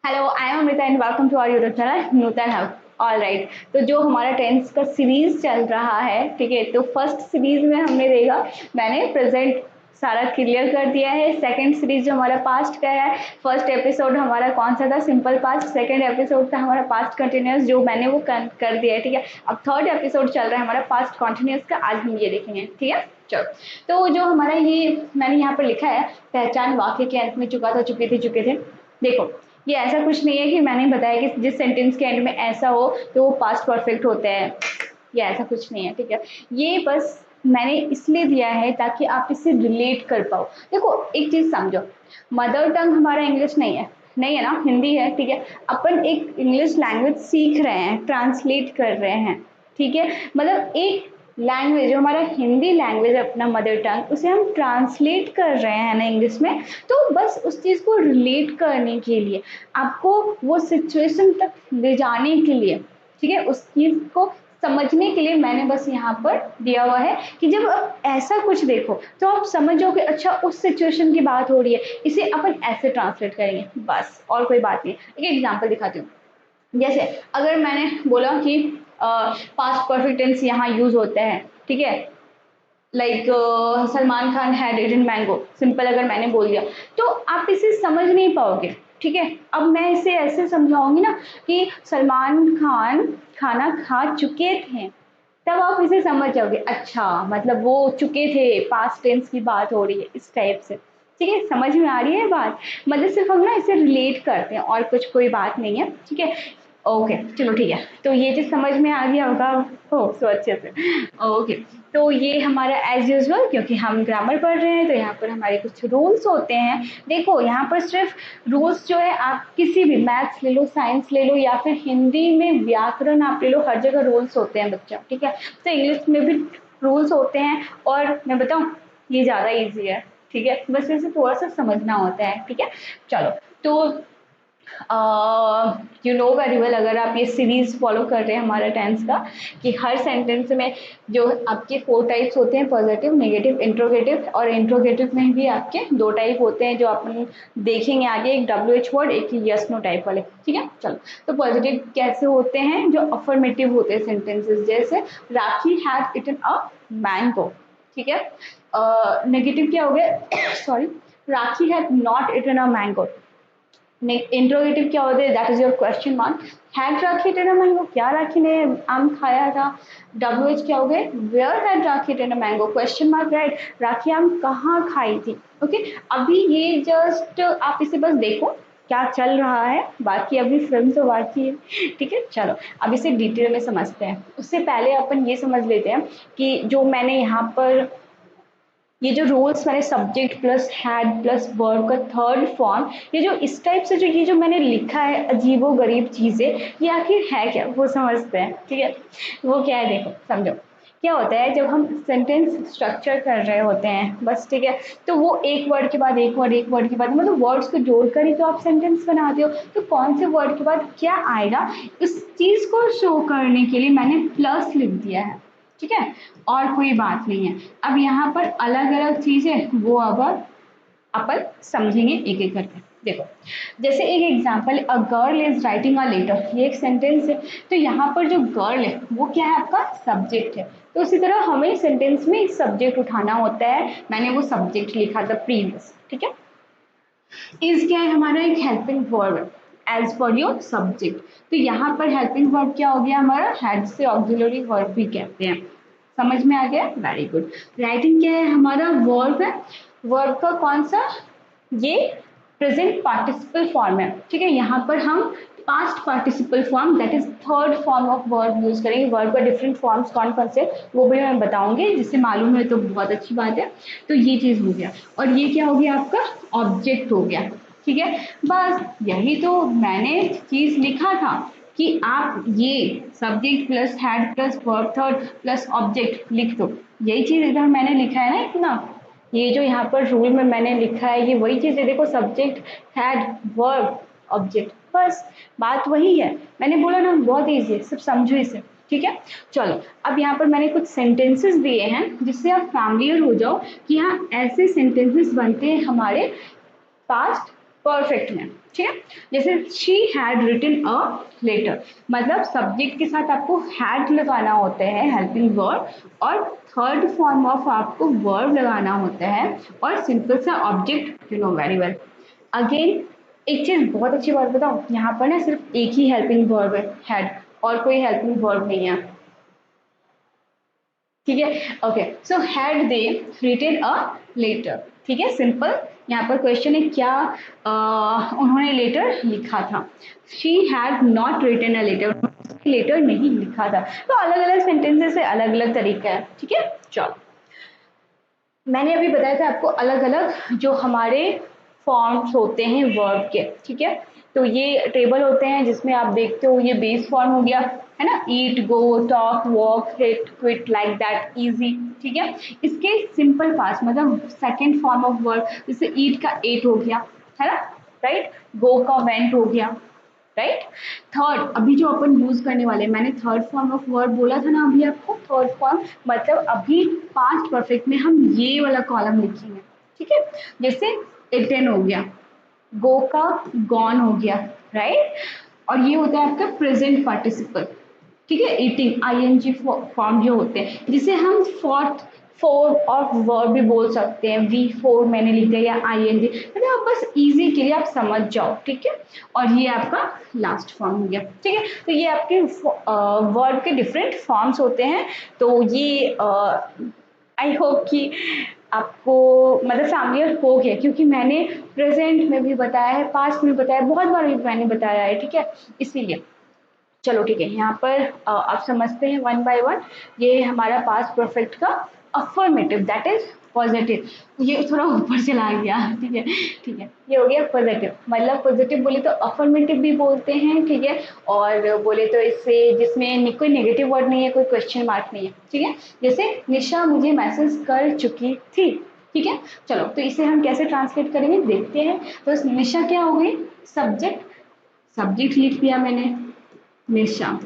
Hello, I am Amrita and welcome to our YouTube channel Nutan hub. All right, तो जो हमारा tense का series चल रहा है, ठीक है, तो फर्स्ट सीरीज में हमने देखा, मैंने प्रेजेंट सारा क्लियर कर दिया है। सेकंड सीरीज जो हमारा पास्ट का है, फर्स्ट एपिसोड हमारा कौन सा था, सिंपल पास्ट। सेकंड एपिसोड था हमारा पास्ट कंटिन्यूस, जो मैंने वो कर दिया है, ठीक है। अब थर्ड एपिसोड चल रहा है हमारा पास्ट कंटिन्यूस का, आज हम ये देखेंगे, ठीक है। चलो, तो जो हमारा ये मैंने यहाँ पर लिखा है, पहचान वाक्य के अंत में चुका था, चुके थे। देखो, ये ऐसा कुछ नहीं है कि मैंने बताया कि जिस सेंटेंस के एंड में ऐसा हो तो वो पास्ट परफेक्ट होते हैं, ये ऐसा कुछ नहीं है, ठीक है। ये बस मैंने इसलिए दिया है ताकि आप इससे रिलेट कर पाओ। देखो, एक चीज समझो, मदर टंग हमारा इंग्लिश नहीं है ना, हिंदी है, ठीक है। अपन एक इंग्लिश लैंग्वेज सीख रहे हैं, ट्रांसलेट कर रहे हैं, ठीक है। मतलब एक लैंग्वेज जो हमारा हिंदी लैंग्वेज है, अपना मदर टंग, उसे हम ट्रांसलेट कर रहे हैं ना इंग्लिश में, तो बस उस चीज़ को रिलेट करने के लिए, आपको वो सिचुएशन तक ले जाने के लिए, ठीक है, उस चीज़ को समझने के लिए मैंने बस यहाँ पर दिया हुआ है कि जब आप ऐसा कुछ देखो तो आप समझो कि अच्छा उस सिचुएशन की बात हो रही है, इसे अपन ऐसे ट्रांसलेट करेंगे, बस, और कोई बात नहीं। एक एग्जाम्पल दिखाती हूँ। जैसे अगर मैंने बोला कि पास्ट परफेक्ट टेंस यहाँ यूज होते हैं, ठीक है, like Salman Khan had eaten mango, simple अगर मैंने बोल दिया तो आप इसे समझ नहीं पाओगे, ठीक है। अब मैं इसे ऐसे समझाऊंगी ना कि सलमान खान खाना खा चुके थे, तब आप इसे समझ जाओगे, अच्छा मतलब वो चुके थे, पास्ट टेंस की बात हो रही है, इस टाइप से, ठीक है। समझ में आ रही है बात, मतलब सिर्फ हम ना इसे रिलेट करते हैं और कुछ कोई बात नहीं है, ठीक है। ओके, चलो ठीक है, तो ये चीज समझ में आ गया होगा हो सो अच्छे से। ओके, तो ये हमारा एज यूजल, क्योंकि हम ग्रामर पढ़ रहे हैं तो यहाँ पर हमारे कुछ रूल्स होते हैं। देखो, यहाँ पर सिर्फ रूल्स जो है, आप किसी भी मैथ्स ले लो, साइंस ले लो, या फिर हिंदी में व्याकरण आप ले लो, हर जगह रूल्स होते हैं बच्चा, ठीक है। तो इंग्लिश में भी रूल्स होते हैं, और मैं बताऊँ, ये ज़्यादा ईजी है, ठीक है, बस इसे थोड़ा सा समझना होता है, ठीक है। चलो, तो यू नो वेरी वेल, अगर आप ये सीरीज फॉलो कर रहे हैं हमारा टेंस का, कि हर सेंटेंस में जो आपके 4 टाइप्स होते हैं, पॉजिटिव, नेगेटिव, इंट्रोगेटिव, और इंट्रोगेटिव में भी आपके 2 टाइप होते हैं जो अपन देखेंगे आगे, एक WH वर्ड, एक यस नो टाइप वाले, ठीक है। चलो, तो पॉजिटिव कैसे होते हैं, जो अफर्मेटिव होते हैं सेंटेंसेस, जैसे राखी हैड इटन अ मैंगो, ठीक है। नेगेटिव क्या हो गया sorry, rakhi had not eaten a mango. Interrogative क्या होते हैं, that is your question mark. Had Rakhi eaten a mango, क्या राखी ने आम खाया था। WH क्या हो गए, where had Rakhi eaten a mango, question mark, right, Rakhi आम कहाँ खाई थी। ओके, अभी ये जस्ट आप इसे बस देखो क्या चल रहा है, बाकी अभी फिल्म तो बाकी है, ठीक है। चलो, अब इसे डिटेल में समझते हैं। उससे पहले अपन ये समझ लेते हैं कि जो मैंने यहाँ पर ये जो रूल्स मैंने subject plus had plus verb का थर्ड फॉर्म, ये जो इस टाइप से जो ये जो मैंने लिखा है अजीबो गरीब चीजें, ये आखिर है क्या, वो समझते हैं, ठीक है। वो क्या है, देखो समझो, क्या होता है जब हम सेंटेंस स्ट्रक्चर कर रहे होते हैं, बस, ठीक है, तो वो एक वर्ड के बाद एक वर्ड, एक वर्ड के बाद, मतलब वर्ड्स को जोड़कर ही तो आप सेंटेंस बनाते हो, तो कौन से वर्ड के बाद क्या आएगा, इस चीज को शो करने के लिए मैंने प्लस लिख दिया है, ठीक है, और कोई बात नहीं है। अब यहाँ पर अलग अलग चीजें वो अब अपन समझेंगे एक एक करके। देखो, जैसे एक example, a girl is writing a letter, ये एक सेंटेंस है, तो यहाँ पर जो गर्ल है वो क्या है, आपका सब्जेक्ट है। तो उसी तरह हमें सेंटेंस में एक सब्जेक्ट उठाना होता है, मैंने वो सब्जेक्ट लिखा था प्रीवियस, ठीक है। इज क्या है, हमारा एक helping verb as per your subject. तो यहाँ पर हेल्पिंग वर्ब क्या हो गया, हमारा हैड से ऑक्सिलरी वर्ब भी कहते हैं, समझ में आ गया, वेरी गुड। राइटिंग क्या है, हमारा वर्ब है, वर्ब का कौन सा, ये प्रेजेंट पार्टिसिपल फॉर्म है, ठीक है। यहाँ पर हम past participle form, that is third form of verb use करेंगे। वर्ब का डिफरेंट फॉर्म्स कौन कौन से, वो भी मैं बताऊंगी, जिससे मालूम है तो बहुत अच्छी बात है। तो ये चीज हो गया, और ये क्या हो गया, आपका ऑब्जेक्ट हो गया, ठीक है। बस यही तो मैंने चीज लिखा था कि आप ये subject plus had plus verb third plus object लिख दो, यही चीज इधर मैंने लिखा है ना इतना, ये जो यहाँ पर रूल में मैंने लिखा है ये वही चीज है, देखो, सब्जेक्ट हैड वर्ब ऑब्जेक्ट, बस बात वही है। मैंने बोला ना, बहुत ईजी है, सिर्फ समझो इसे, ठीक है। चलो, अब यहाँ पर मैंने कुछ सेंटेंसेस दिए हैं जिससे आप फैमिलियर हो जाओ कि हाँ ऐसे सेंटेंसेस बनते हैं हमारे पास्ट परफेक्ट में, ठीक है। जैसे she had written a letter, मतलब सब्जेक्ट के साथ आपको हैड लगाना होता है हेल्पिंग वर्ब, और थर्ड फॉर्म ऑफ आपको वर्ब लगाना होता है, और सिंपल सा object, you know very well. Again एक चीज बहुत अच्छी बात बताओ, यहाँ पर ना सिर्फ एक ही हेल्पिंग वर्ब है हैड, और कोई हेल्पिंग वर्ब नहीं है, ठीक है। Okay, so had they written a letter, ठीक है, सिंपल। यहाँ पर क्वेश्चन है क्या उन्होंने लेटर लिखा था। She had not written a letter, letter नहीं लिखा था। तो अलग अलग सेंटेंसेस से अलग अलग तरीका है, ठीक है। चलो, मैंने अभी बताया था आपको अलग अलग जो हमारे फॉर्म्स होते हैं वर्ब के, ठीक है। तो ये टेबल होते हैं जिसमें आप देखते हो, ये बेस फॉर्म हो गया है ना, eat, go, talk, walk, hit, quit, like that, easy, ठीक है। इसके सिंपल पास्ट मतलब सेकंड फॉर्म ऑफ वर्ब, जैसे ईट का एट हो गया है ना, राइट। गो का वेंट हो गया, राइट। थर्ड अभी जो अपन यूज करने वाले, मैंने थर्ड फॉर्म ऑफ वर्ब बोला था ना अभी आपको, थर्ड फॉर्म मतलब अभी पास्ट परफेक्ट में हम ये वाला कॉलम लिखेंगे, ठीक है। जैसे इटन हो गया, गो का गॉन हो गया, राइट। और ये होता है आपका प्रेजेंट पार्टिसिपल, ठीक है। ईटिंग आईएनजी फॉर्म जो होते हैं, जिसे हम फोर्थ फोर ऑफ वर्ब भी बोल सकते हैं, वी फोर मैंने लिख दिया, या आईएनजी, मतलब आप बस इजी के लिए आप समझ जाओ, ठीक है। और ये आपका लास्ट फॉर्म हो गया, ठीक है। तो ये आपके वर्ब के डिफरेंट फॉर्म्स होते हैं। तो ये आई होप कि आपको मतलब फैमिलियर हो गया, क्योंकि मैंने प्रेजेंट में भी बताया है, पास्ट में बताया, बहुत बार भी मैंने बताया है, ठीक है, इसीलिए। चलो ठीक है, यहाँ पर आप समझते हैं वन बाय वन। ये हमारा पास्ट परफेक्ट का अफर्मेटिव, दैट इज पॉजिटिव। ये थोड़ा ऊपर चला गया, ठीक है, ठीक है। ये हो गया पॉजिटिव, मतलब पॉजिटिव बोले तो अफर्मेटिव भी बोलते हैं, ठीक है। और बोले तो इससे जिसमें कोई नेगेटिव वर्ड नहीं है, कोई क्वेश्चन मार्क नहीं है, ठीक है। जैसे निशा मुझे मैसेज कर चुकी थी, ठीक है। चलो, तो इसे हम कैसे ट्रांसलेट करेंगे देखते हैं। तो निशा क्या हो गई, सब्जेक्ट, सब्जेक्ट लिख दिया मैंने, निशा,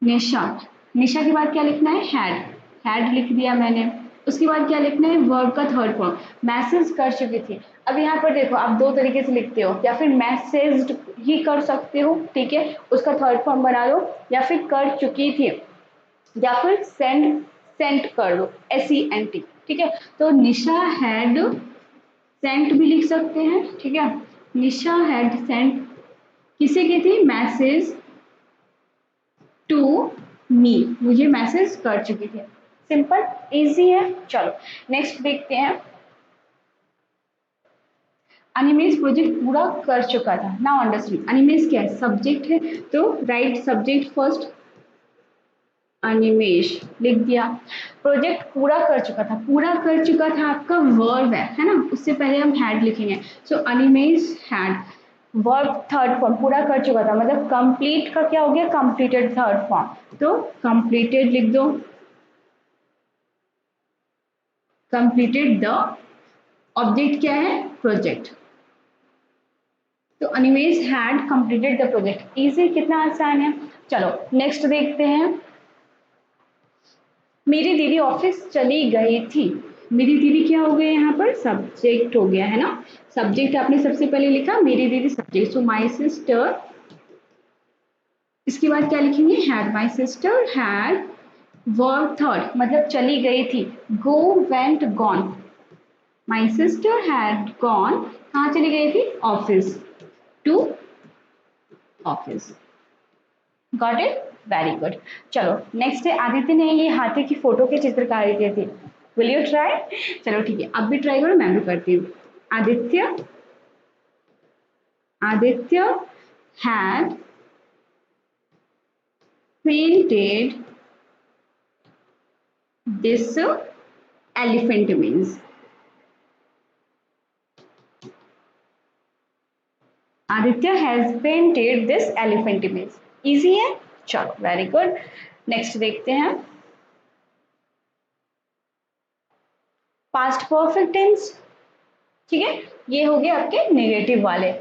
निशा, निशा के बाद क्या लिखना है, हैड, हैड लिख दिया मैंने। उसके बाद क्या लिखना है, वर्ब का थर्ड फॉर्म, मैसेज कर चुकी थी। अब यहाँ पर देखो, आप दो तरीके से लिखते हो, या फिर मैसेज ही कर सकते हो, ठीक है, उसका थर्ड फॉर्म बना लो, या फिर कर चुकी थी, या फिर सेंड, सेंट कर लो, SENT, ठीक है। तो निशा हैड सेंट भी लिख सकते हैं, ठीक है। निशा हैड सेंट किसे की थी, मैसेज टू मी, मुझे मैसेज कर चुकी थी। सिंपल, इजी है। चलो नेक्स्ट देखते हैं। अनिमेश प्रोजेक्ट पूरा कर चुका था, नाउ अंडरस्टैंड अनिमेश क्या है, सब्जेक्ट है, तो राइट सब्जेक्ट फर्स्ट, अनिमेश लिख दिया। प्रोजेक्ट पूरा कर चुका था, पूरा कर चुका था आपका वर्ब है ना, उससे पहले हम हैड लिखेंगे। So Animesh had, verb third form, पूरा कर चुका था मतलब कंप्लीट का क्या हो गया, कंप्लीटेड थर्ड फॉर्म, तो कंप्लीटेड लिख दो, कंप्लीटेड द, ऑब्जेक्ट क्या है, प्रोजेक्ट। तो Animesh had completed the project, easy, कितना आसान है। चलो नेक्स्ट देखते हैं। मेरी दीदी ऑफिस चली गई थी, मेरी दीदी क्या हो गया, यहाँ पर सब्जेक्ट हो गया है ना, सब्जेक्ट आपने सबसे पहले लिखा, मेरी दीदी सब्जेक्ट, सो माई सिस्टर, इसके बाद क्या लिखेंगे, had, my sister had, verb third मतलब चली गई थी, go, went, gone, my sister had gone, कहाँ चली गई थी, office, to office. Got it, very good. चलो नेक्स्ट है, आदित्य ने ये हाथी की फोटो की चित्रकारी की थी, विल यू ट्राई। चलो ठीक है, अब भी ट्राई करो, मैं भी करती हूँ। Aditya, Aditya had painted this elephant means, Aditya has painted this elephant means, easy है। चलो वेरी गुड, नेक्स्ट देखते हैं। पास्ट परफेक्ट टेंस, ठीक है, ये हो गए आपके नेगेटिव वाले,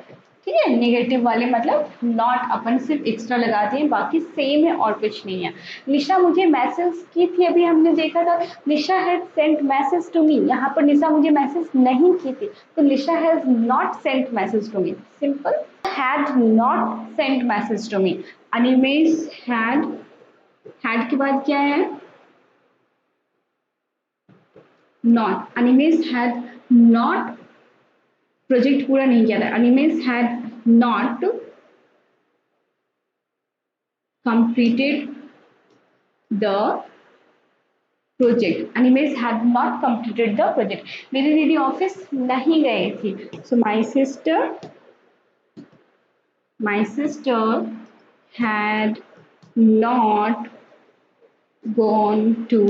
ठीक है। नेगेटिव वाले मतलब नॉट अपन सिर्फ एक्स्ट्रा लगाते हैं, बाकी सेम है और कुछ नहीं है। निशा मुझे मैसेज की थी, अभी हमने देखा था Nisha has sent message to me, यहाँ पर निशा मुझे मैसेज नहीं की थी, तो Nisha has not sent message to me, simple. Had not sent message to me. Animesh had के बाद क्या है, not. Animesh had not project पूरा नहीं किया था, Animesh had not completed the project. Animes had not completed the project. मेरी दीदी ऑफिस नहीं गई थी, so my sister had not gone to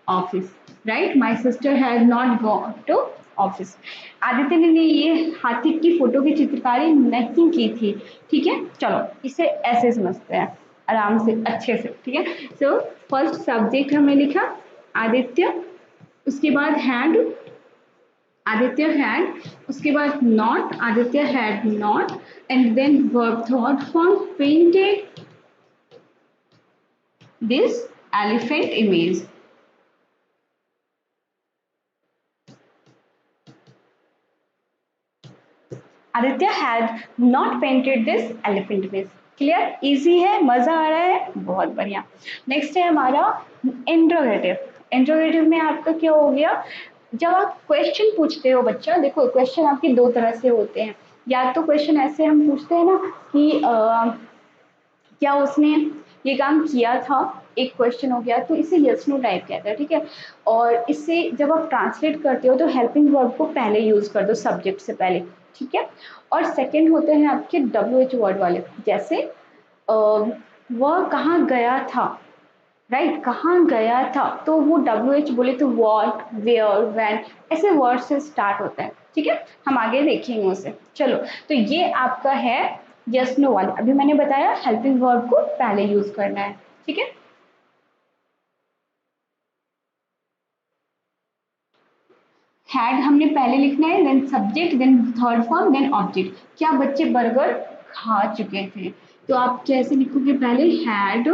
office, right? My sister had not gone to office. Aditya ने ये हाथी की फोटो की चित्रकारी नहीं की थी, ठीक है। चलो इसे ऐसे समझते हैं आराम से अच्छे से, ठीक है। सो फर्स्ट सब्जेक्ट हमने लिखा आदित्य, उसके बाद हैड, आदित्य हैड, उसके बाद not, Aditya had not, and then verb third form painted this elephant image. Aditya had not painted this elephant image. Clear, easy है, मजा आ रहा है, बहुत बढ़िया। नेक्स्ट है हमारा इंट्रोगेटिव। इंट्रोगेटिव में आपका क्या हो गया, जब आप क्वेश्चन पूछते हो बच्चा, देखो क्वेश्चन आपके दो तरह से होते हैं, या तो क्वेश्चन ऐसे हम पूछते हैं ना कि क्या उसने ये काम किया था, एक क्वेश्चन हो गया, तो इसे यस नो टाइप कहता है, ठीक है। और इससे जब आप ट्रांसलेट करते हो तो हेल्पिंग वर्ब को पहले यूज कर दो सब्जेक्ट से पहले, ठीक है। और सेकंड होते हैं आपके WH वर्ड वाले, जैसे वह कहाँ गया था, राइट, कहाँ गया था, तो वो WH बोले तो व्हाट, वेयर, व्हेन, ऐसे वर्ड से स्टार्ट होता है, ठीक है। हम आगे देखेंगे उसे। चलो तो ये आपका है यस नो वाले। अभी मैंने बताया हेल्पिंग वर्ब को पहले यूज करना है, ठीक है। हैड हमने पहले लिखना है, then subject, then third form, then object. क्या बच्चे बर्गर खा चुके थे, तो आप कैसे लिखोगे, पहले हैड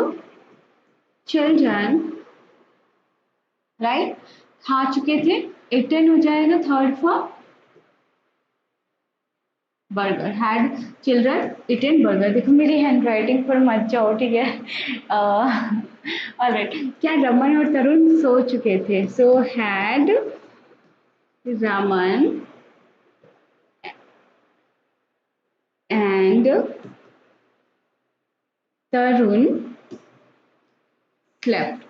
चिल्ड्रन, राइट, खा चुके थे, इटन हो जाएगा third form burger, had children eaten burger. देखो मेरी हैंड राइटिंग पर मत जाओ, ठीक है। ऑलराइट, क्या रमन और तरुण सो चुके थे, so had Raman and Tarun slept.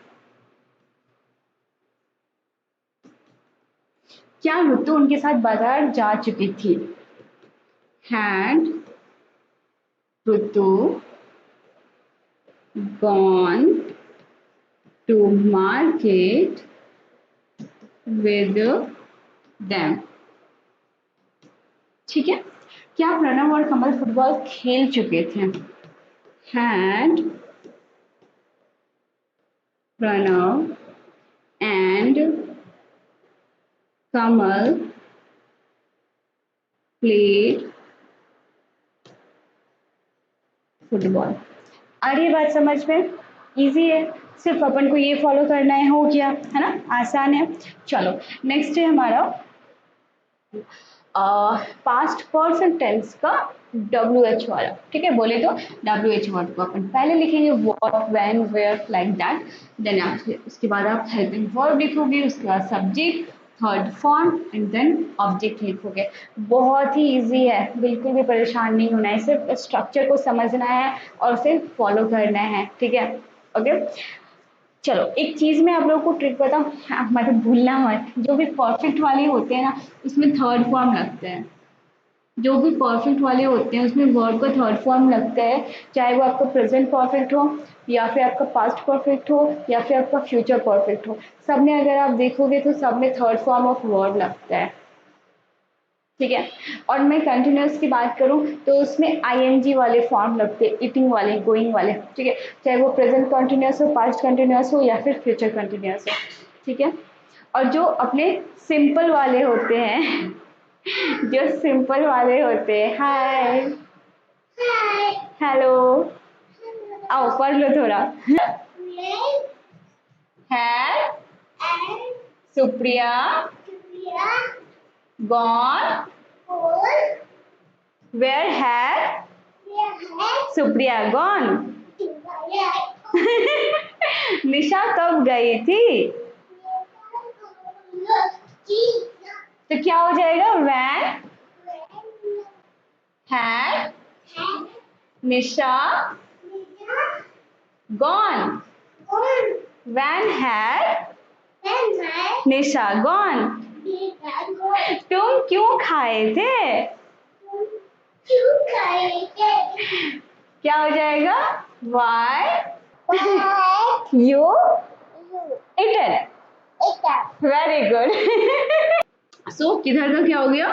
क्या ऋतु उनके साथ बाजार जा चुकी थी, had Ritu gone to market with them, ठीक है। क्या प्रणव और कमल फुटबॉल खेल चुके थे, had Pranav and Kamal played football. आ रही है बात समझ में, इजी है, सिर्फ अपन को ये फॉलो करना है, हो गया है ना, आसान है। चलो नेक्स्ट है हमारा पास्ट परफेक्ट टेंस का WH वाला, ठीक है। बोले तो WH वर्ड को अपन पहले लिखेंगे, what, when, where, like that. Then उसके बाद आप हेल्पिंग वर्ब लिखोगे, उसके बाद subject, third form and then object लिखोगे। बहुत ही इजी है, बिल्कुल भी परेशान नहीं होना है, सिर्फ स्ट्रक्चर को समझना है और उसे फॉलो करना है, ठीक है। ओके चलो एक चीज में आप लोगों को ट्रिक बताऊं, मतलब भूलना मत, जो भी परफेक्ट वाले होते हैं ना उसमें थर्ड फॉर्म लगते हैं, जो भी परफेक्ट वाले होते हैं उसमें वर्ब का थर्ड फॉर्म लगता है, चाहे वो आपका प्रेजेंट परफेक्ट हो या फिर आपका पास्ट परफेक्ट हो या फिर आपका फ्यूचर परफेक्ट हो, सब में अगर आप देखोगे तो सब में थर्ड फॉर्म ऑफ वर्ब लगता है, ठीक है। और मैं कंटिन्यूस की बात करूं तो उसमें ING वाले फॉर्म लगते हैं, ईटिंग वाले, गोइंग वाले, ठीक है, चाहे वो प्रेजेंट कंटिन्यूस हो, पास्ट कंटिन्यूस हो या फिर फ्यूचर कंटिन्यूस हो, ठीक है। और जो अपने सिंपल वाले होते हैं जो सिंपल वाले होते हैं। हाय, हेलो, आओ पढ़ लो थोड़ा। है Supriya gone, where had Supriya gone? निशा कब गई थी? तो क्या हो जाएगा? when had Nisha gone? when had Nisha gone? तुम क्यों खाए थे? क्या हो जाएगा? why you eaten? very good. so किधर का क्या हो गया?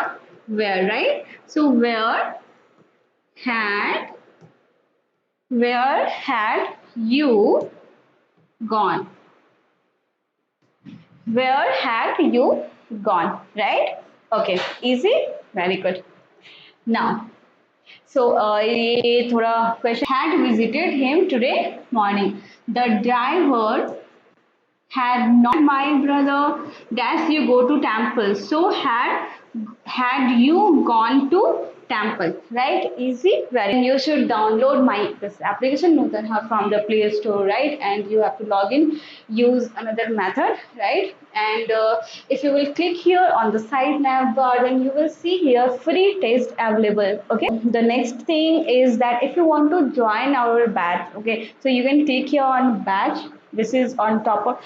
where, right? so where had you gone? Where had you gone? Right? Okay, easy, very good. Now, so ये थोड़ा question. Had visited him today morning. The driver had not my brother. Dash you go to temple. So had you gone to temple? Right? Easy. Very. You should download this application Nutanha from the Play Store, right? And you have to log in. Use another method, right? And if you will click here on the side nav bar, then you will see here free test available. Okay. The next thing is that if you want to join our batch, okay, so you can click here on batch. This is on top of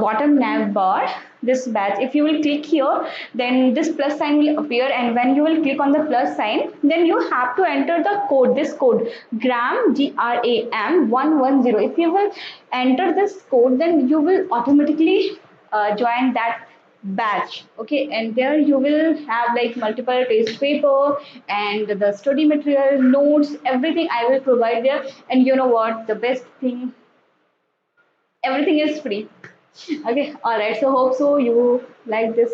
bottom nav bar, this batch. If you will click here, then this plus sign will appear, and when you will click on the plus sign, then you have to enter the code, this code gram GRAM 110. If you will enter this code, then you will automatically join that batch. Okay, and there you will have like multiple test paper and the study material, notes, everything I will provide there. And you know what, the best thing, everything is free. Okay, all right, so hope so you like this